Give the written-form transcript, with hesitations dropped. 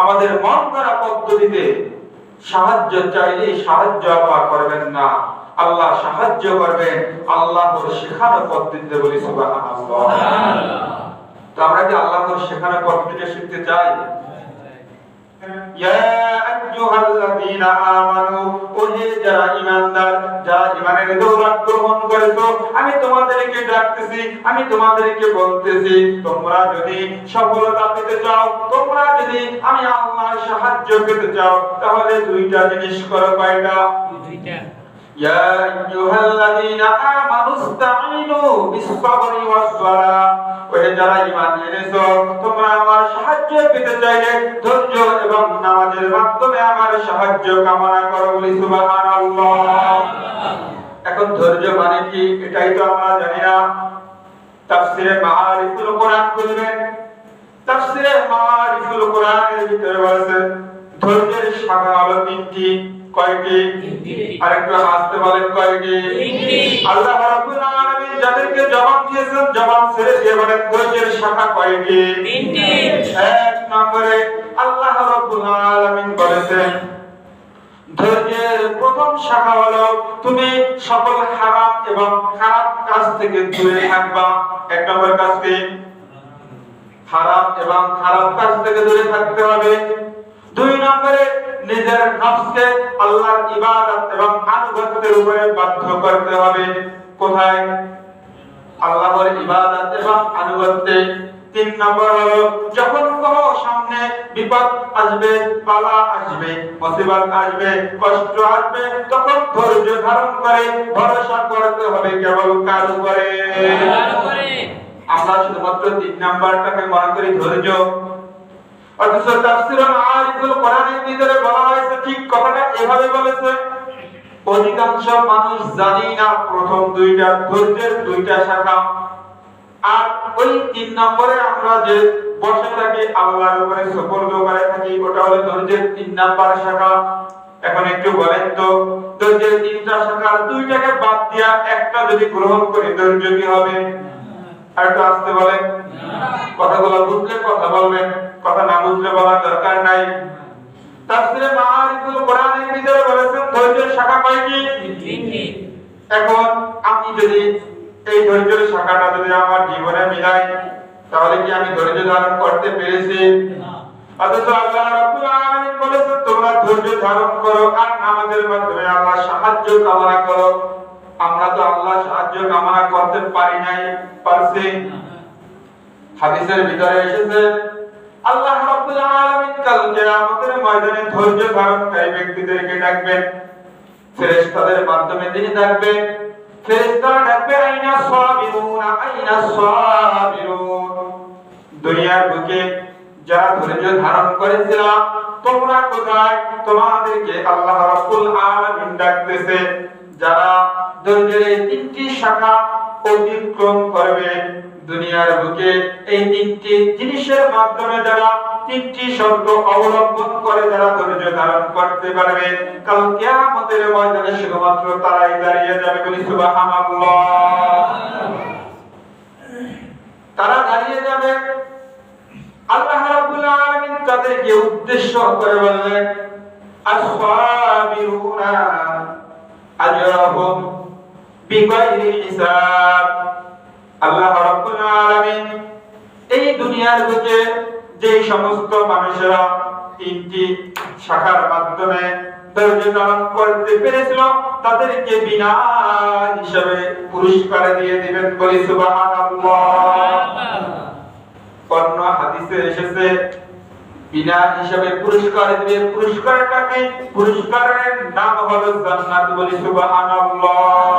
আমাদের মন গড়া পদ্ধতিতে সাহায্য চাইলে সাহায্য আল্লাহ করবেন না, আল্লাহ সাহায্য করবেন আল্লাহর শেখানো পদ্ধতিতে। বলি সুবহানাল্লাহ। তো আমরা কি আল্লাহর শেখানো পদ্ধতিটা শিখতে চাই? ইয়া আইয়ুহাল্লাযীনা আমানু, ওহে যারা ঈমানদার, যারা ঈমানের দৌলত গ্রহণ করেছো, আমি তোমাদেরকে ডাকতেছি, আমি তোমাদেরকে বলতেছি, তোমরা যদি সফলতা পেতে চাও, তোমরা যদি আমি আল্লাহর সাহায্য পেতে চাও, তাহলে দুইটা জিনিস করো। কয়টা? দুইটা। ইয়া আইয়ুহাল্লাযীনা আমানু ইসতাঈনু বিস-সাবরি ওয়াস-সালাহ, ওহে যারা ঈমান এনেছো, তোমরা আমার সাহায্য পেতে চাইলে ধৈর্য এবং নামাজের মাধ্যমে আমার সাহায্য কামনা করো। বলি সুবহানাল্লাহ। এখন ধৈর্য মানে কি এটাই তো আমরা জানি না। তাফসীরে মাআরিফুল কোরআন খুলবেন, তাফসীরে মাআরিফুল কোরআনের ভিতরে বলেছে ধৈর্যের শাখা হলো তিনটি। কয়টি? আরেকটু হাসতে বলেন কয়টি? আল্লাহ রাব্বুল আলামিন যাদেরকে জবান দিয়েছেন, জবান ছেড়ে দিয়ে বলেন ধৈর্যের শাখা কয়টি? তিনটি। এক নম্বরে আল্লাহ রাব্বুল আলামিন বলেছেন ধৈর্যের প্রথম শাখা হলো তুমি সকল হারাম এবং খারাপ কাজ থেকে দূরে থাকবা। এক নম্বর কাজ কি? হারাম এবং খারাপ কাজ থেকে দূরে থাকতে হবে। দুই নম্বরে নিজের নফসকে আল্লাহর ইবাদত এবং আনুগত্যের উপরে বাধ্য করতে হবে। কোথায়? আল্লাহর ইবাদত এবং আনুগত্যে। তিন নম্বর হলো যখন কোনো সামনে বিপদ আসবে, বালা আসবে, মুসিবত আসবে, কষ্ট আসবে, তখন ধৈর্য ধারণ করে ভরসা করতে হবে কেবল কার উপরে? আল্লাহর উপরে। আমরা শুধুমাত্র তিন নাম্বারটাকে মনে করি ধৈর্য। অথচ তাফসীরে মাআরিফুল কোরআনের ভিতরে বলা হয়েছে ঠিক কথাটা এভাবে বলেছে, অধিকাংশ মানুষ জানি না প্রথম দুইটা ধৈর্যের দুইটা শাখা। আর ওই তিন নম্বরে আমরা যে বসে থাকি আল্লাহর উপরে সুপর্দ করে থাকি, ওটা হলো ধৈর্যের তিন নাম্বার শাখা। এখন একটু বলেন তো ধৈর্যের তিনটা শাখার দুইটাকে বাদ দিয়া একটা যদি গ্রহণ করি ধৈর্য কি হবে? আর একটু আসতে বলেন। কথাগুলো বুঝলে কথা বলবেন, কথা না বুঝলে বলার দরকার নাই। তাফসীরে মাআরিফুল কোরআনের ভিতরে বলেছেন ধৈর্যের শাখা কয়টি? তিনটি। এখন আমি যদি এই ধৈর্যের শাখাটা যদি আমার জীবনে মিলাই, তাহলে কি আমি ধৈর্য ধারণ করতে পেরেছি? না। অথচ আল্লাহ রাব্বুল আলামিন বলেছেন তোমরা ধৈর্য ধারণ করো আর নামাজের মাধ্যমে আল্লাহর সাহায্য কামনা করো। আমরা তো আল্লাহর সাহায্য কামনা করতে পারি নাই, পারছি? হাদিসের ভিতরে এসেছে আল্লাহ রাব্বুল আলামিন কাল কিয়ামতের ময়দানে ধৈর্য ধারণকারী ব্যক্তিদেরকে ডাকবেন, ফেরেশতাদের মাধ্যমে তিনি ডাকবেন। ফেরেশতারা ডাকবে আইনা সাবিরুনা, আইনা সাবিরুন। দুনিয়ার বুকে যারা ধৈর্য ধারণ করেছিল তোমরা কোথায়? তোমাদেরকে আল্লাহ রাব্বুল আলামিন ডাকতেছে। যারা ধৈর্যের এই তিনটি শাখা অতিক্রম করবে, দুনিয়ার বুকে এই তিনটি জিনিসের মাধ্যমে যারা তিনটি শর্ত অবলম্বন করে যারা ধৈর্য ধারণ করতে পারবে, কাল কিয়ামতের ময়দানে শুধুমাত্র তারাই দাঁড়িয়ে যাবে। বলি সুবহানাল্লাহ। তারা দাঁড়িয়ে যাবে। আল্লাহ রাব্বুল আলামিন তাদেরকে উদ্দেশ্য করে বললেন আসসাবিরুনা আজরাহুম বিগাইরি হিসাব। আল্লাহ রাব্বুল আলামিন এই দুনিয়ার বুকে যে সমস্ত মানুষেরা তিনটি শাখার মাধ্যমে ধৈর্য ধারণ করতে পেরেছিল তাদেরকে বিনা হিসাবে পুরস্কার দিয়ে দিবেন। বলি সুবহানাল্লাহ। অন্য হাদিসে এসেছে বিনা হিসাবে পুরস্কার দিবে। পুরস্কারটা কি? পুরস্কারের নাম হলো জান্নাত। বলি সুবহানাল্লাহ।